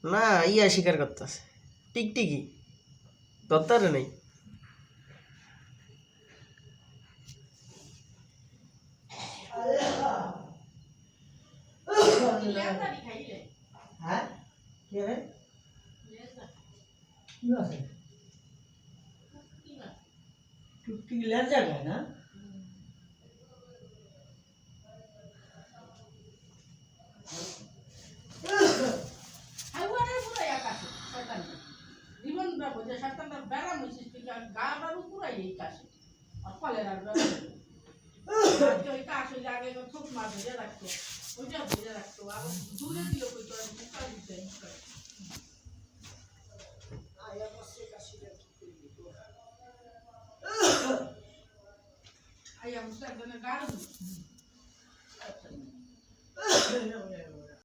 না ইয়া শিকার করতেছে টিকটিকি ধরতারে নাই হ্যাঁ কি রে কি আছে টিকটিকি লেজ জায়গায় না I am